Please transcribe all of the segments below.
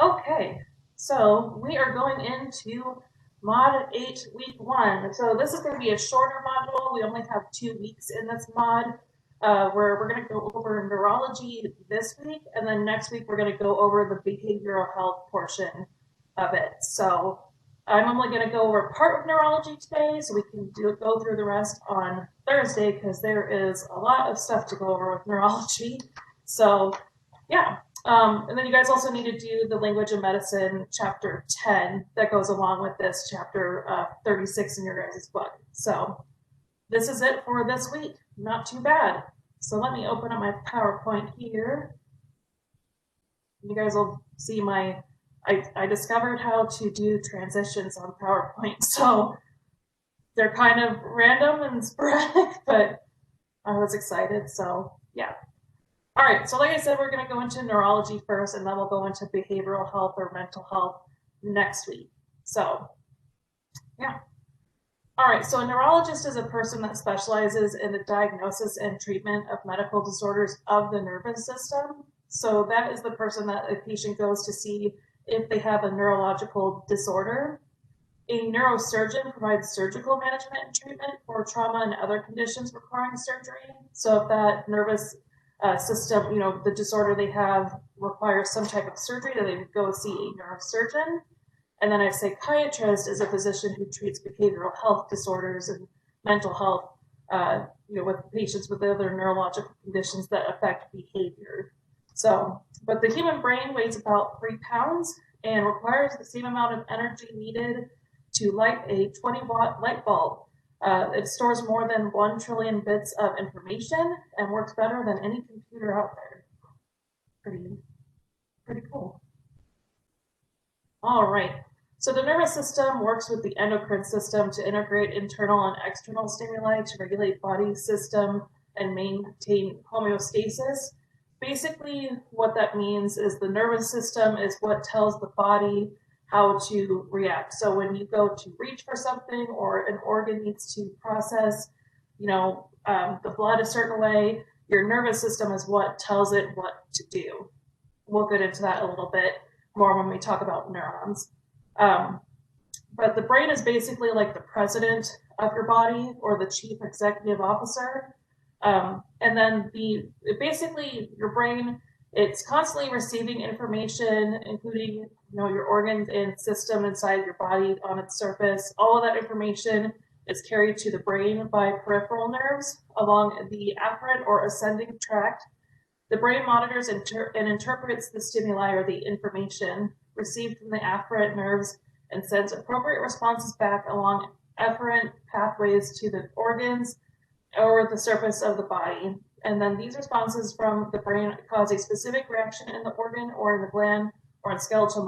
Okay, so we are going into Mod 8 Week 1. So this is going to be a shorter module. We only have 2 weeks in this mod, where we're going to go over neurology this week, and then next week we're going to go over the behavioral health portion of it. So I'm only going to go over part of neurology today, so we can go through the rest on Thursday, because there is a lot of stuff to go over with neurology. So yeah, and then you guys also need to do the language of medicine chapter 10 that goes along with this chapter 36 in your guys' book. So this is it for this week. Not too bad. So let me open up my PowerPoint here. You guys will see I discovered how to do transitions on PowerPoint. So they're kind of random and sporadic, but I was excited. So yeah. All right, so like I said, we're going to go into neurology first, and then we'll go into behavioral health or mental health next week. So, yeah. All right, so a neurologist is a person that specializes in the diagnosis and treatment of medical disorders of the nervous system. So that is the person that a patient goes to see if they have a neurological disorder. A neurosurgeon provides surgical management and treatment for trauma and other conditions requiring surgery. So if that nervous system, the disorder they have requires some type of surgery, then they would go see a neurosurgeon. And then a psychiatrist is a physician who treats behavioral health disorders and mental health, with patients with other neurological conditions that affect behavior. So, but the human brain weighs about 3 pounds and requires the same amount of energy needed to light a 20-watt light bulb. It stores more than 1 trillion bits of information and works better than any computer out there. Pretty, pretty cool. All right. So the nervous system works with the endocrine system to integrate internal and external stimuli to regulate body system and maintain homeostasis. Basically, what that means is the nervous system is what tells the body how to react. So when you go to reach for something or an organ needs to process, the blood a certain way, your nervous system is what tells it what to do. We'll get into that a little bit more when we talk about neurons. Um, but the brain is basically like the president of your body or the chief executive officer. And then basically your brain, it's constantly receiving information, including your organs and system inside your body on its surface. All of that information is carried to the brain by peripheral nerves along the afferent or ascending tract. The brain monitors and interprets the stimuli or the information received from the afferent nerves and sends appropriate responses back along efferent pathways to the organs or the surface of the body. And then these responses from the brain cause a specific reaction in the organ or in the gland or in skeletal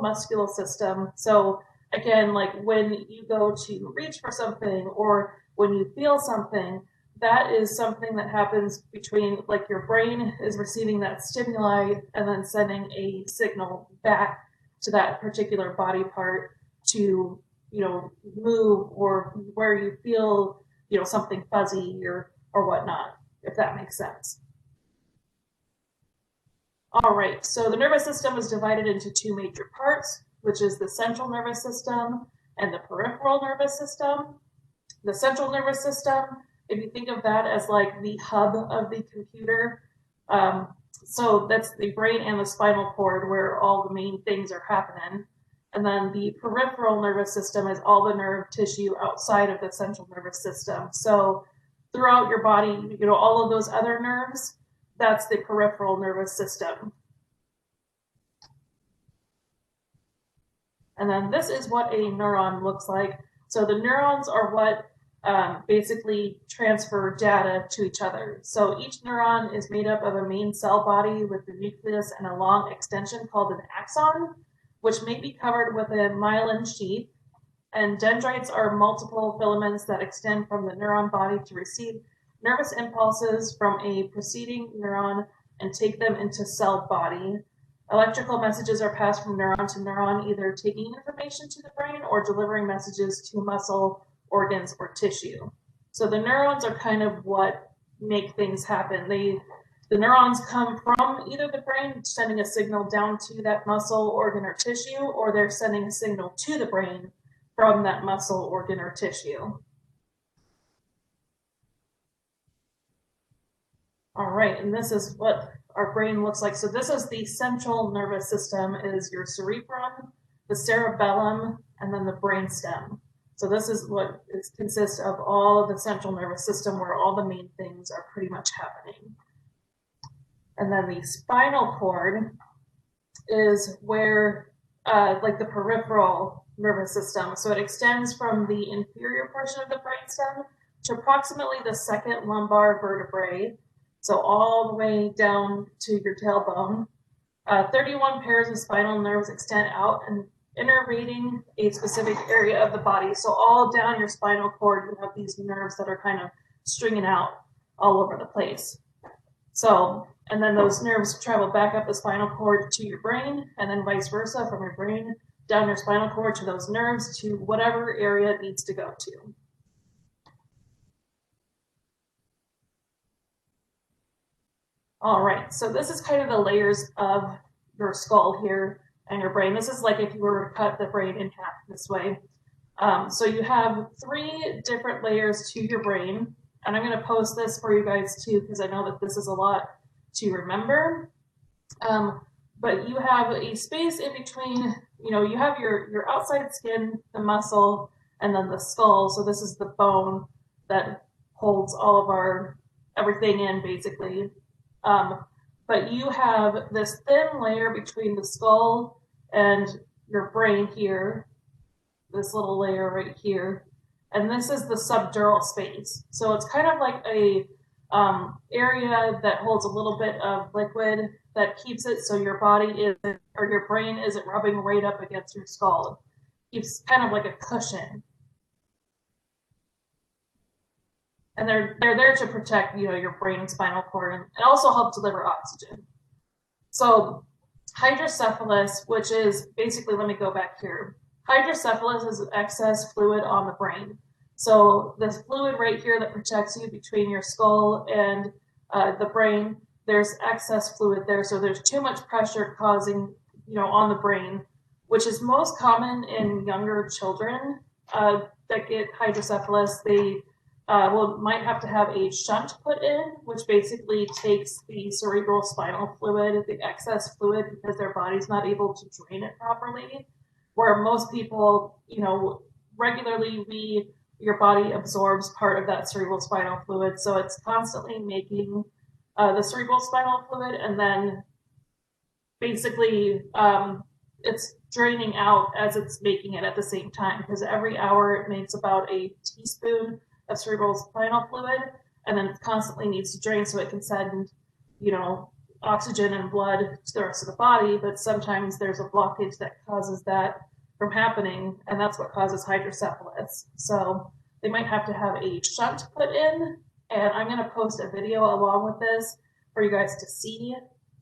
muscular system. So again, like when you go to reach for something or when you feel something, that is something that happens between, like, your brain is receiving that stimuli and then sending a signal back to that particular body part to move, or where you feel something fuzzy or whatnot, if that makes sense. All right, so the nervous system is divided into two major parts, which is the central nervous system and the peripheral nervous system. The central nervous system, if you think of that as like the hub of the computer, so that's the brain and the spinal cord where all the main things are happening. And then the peripheral nervous system is all the nerve tissue outside of the central nervous system. So throughout your body, all of those other nerves, that's the peripheral nervous system. And then this is what a neuron looks like. So the neurons are what basically transfer data to each other. So each neuron is made up of a main cell body with the nucleus and a long extension called an axon, which may be covered with a myelin sheath. And dendrites are multiple filaments that extend from the neuron body to receive nervous impulses from a preceding neuron and take them into cell body. Electrical messages are passed from neuron to neuron, either taking information to the brain or delivering messages to muscle, organs, or tissue. So the neurons are kind of what make things happen. The neurons come from either the brain, sending a signal down to that muscle, organ, or tissue, or they're sending a signal to the brain from that muscle, organ, or tissue. All right, and this is what our brain looks like. So this is the central nervous system, is your cerebrum, the cerebellum, and then the brainstem. So this is what consists of all of the central nervous system, where all the main things are pretty much happening. And then the spinal cord is where, like the peripheral nervous system. So it extends from the inferior portion of the brainstem to approximately the second lumbar vertebrae. So all the way down to your tailbone. 31 pairs of spinal nerves extend out and innervating a specific area of the body. So all down your spinal cord, you have these nerves that are kind of stringing out all over the place. So, and then those nerves travel back up the spinal cord to your brain, and then vice versa, from your brain down your spinal cord to those nerves to whatever area it needs to go to. All right, so this is kind of the layers of your skull here and your brain. This is like if you were to cut the brain in half this way. So you have 3 different layers to your brain, and I'm going to post this for you guys too, because I know that this is a lot to remember. But you have a space in between, you know, you have your outside skin, the muscle, and then the skull. So this is the bone that holds all of our everything in, basically. But you have this thin layer between the skull and your brain here, this little layer right here, and this is the subdural space. So it's kind of like a area that holds a little bit of liquid that keeps it so your body isn't, or your brain isn't rubbing right up against your skull. It keeps kind of like a cushion. And they're there to protect, you know, your brain and spinal cord, and also help deliver oxygen. So hydrocephalus, which is basically, let me go back here. Hydrocephalus is excess fluid on the brain. So this fluid right here that protects you between your skull and the brain, there's excess fluid there. So there's too much pressure causing, you know, on the brain, which is most common in younger children that get hydrocephalus. They might have to have a shunt put in, which basically takes the cerebral spinal fluid, the excess fluid, because their body's not able to drain it properly. Where most people, you know, regularly your body absorbs part of that cerebral spinal fluid, so it's constantly making the cerebral spinal fluid, and then basically it's draining out as it's making it at the same time, because every hour it makes about a teaspoon of cerebral spinal fluid, and then it constantly needs to drain so it can send, you know, oxygen and blood to the rest of the body. But sometimes there's a blockage that causes that from happening, and that's what causes hydrocephalus. So they might have to have a shunt put in, and I'm going to post a video along with this for you guys to see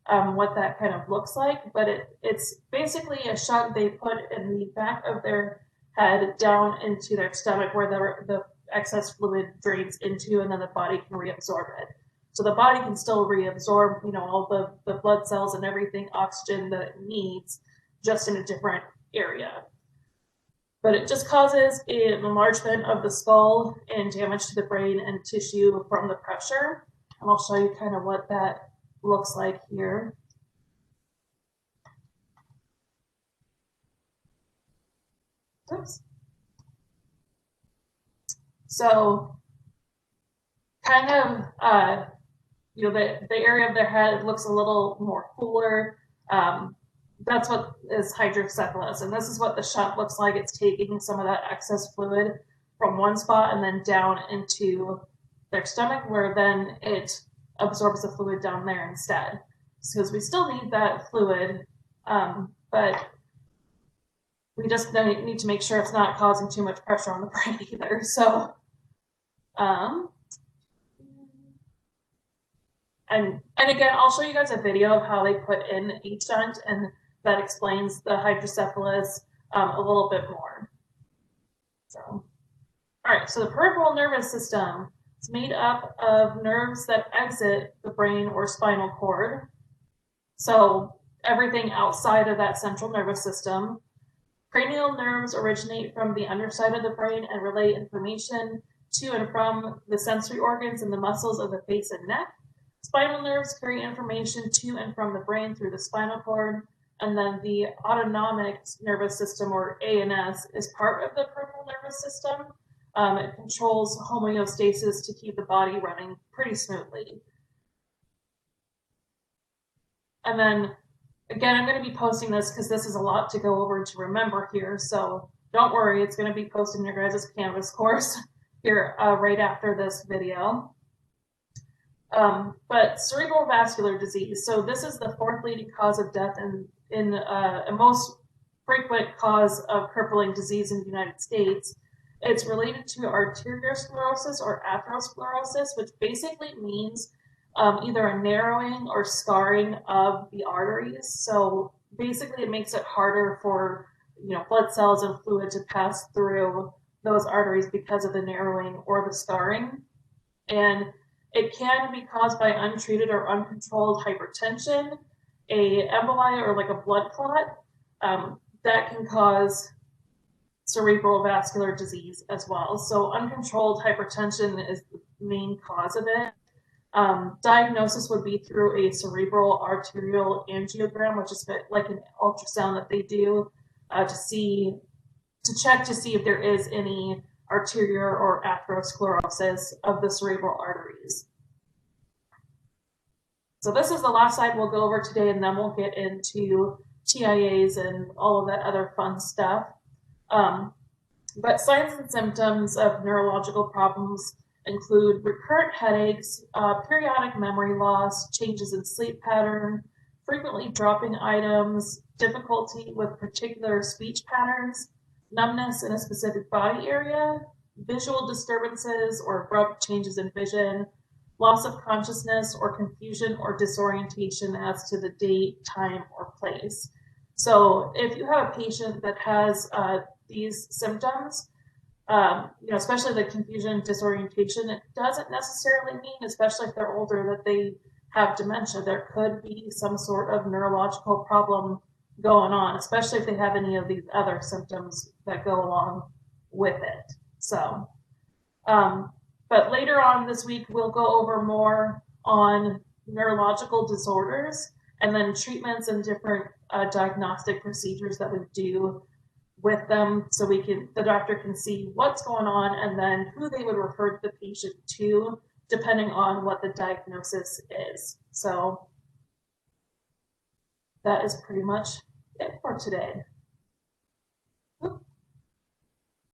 what that kind of looks like. But it's basically a shunt they put in the back of their head down into their stomach, where the excess fluid drains into, and then the body can reabsorb it. So the body can still reabsorb, you know, all the blood cells and everything, oxygen that it needs, just in a different area. But it just causes an enlargement of the skull and damage to the brain and tissue from the pressure. And I'll show you kind of what that looks like here. Oops. So kind of, you know, the area of their head looks a little more fuller. That's what is hydrocephalus. And this is what the shunt looks like. It's taking some of that excess fluid from one spot and then down into their stomach, where then it absorbs the fluid down there instead. Because we still need that fluid, but we just need to make sure it's not causing too much pressure on the brain either. So, and again, I'll show you guys a video of how they put in a shunt, and that explains the hydrocephalus a little bit more. So, all right, so the peripheral nervous system. It's made up of nerves that exit the brain or spinal cord. So everything outside of that central nervous system. Cranial nerves originate from the underside of the brain and relay information to and from the sensory organs and the muscles of the face and neck. Spinal nerves carry information to and from the brain through the spinal cord. And then the autonomic nervous system, or ANS, is part of the peripheral nervous system. It controls homeostasis to keep the body running pretty smoothly. And then, again, I'm going to be posting this because this is a lot to go over to remember here. So don't worry, it's going to be posted in your guys' Canvas course here right after this video. But cerebral vascular disease. So this is the fourth leading cause of death in a most frequent cause of crippling disease in the United States. It's related to arteriosclerosis or atherosclerosis, which basically means either a narrowing or scarring of the arteries. So basically it makes it harder for blood cells and fluid to pass through those arteries because of the narrowing or the scarring. And it can be caused by untreated or uncontrolled hypertension, a emboli or like a blood clot that can cause cerebral vascular disease as well. So uncontrolled hypertension is the main cause of it. Diagnosis would be through a cerebral arterial angiogram, which is like an ultrasound that they do to check to see if there is any arterial or atherosclerosis of the cerebral arteries. So this is the last slide we'll go over today, and then we'll get into TIAs and all of that other fun stuff. But signs and symptoms of neurological problems include recurrent headaches, periodic memory loss, changes in sleep pattern, frequently dropping items, difficulty with particular speech patterns, numbness in a specific body area, visual disturbances or abrupt changes in vision, loss of consciousness or confusion or disorientation as to the date, time, or place. So if you have a patient that has these symptoms, especially the confusion, disorientation, it doesn't necessarily mean, especially if they're older, that they have dementia. There could be some sort of neurological problem going on, especially if they have any of these other symptoms that go along with it. So, but later on this week, we'll go over more on neurological disorders and then treatments and different diagnostic procedures that we do with them, so the doctor can see what's going on and then who they would refer the patient to, depending on what the diagnosis is. So that is pretty much it for today.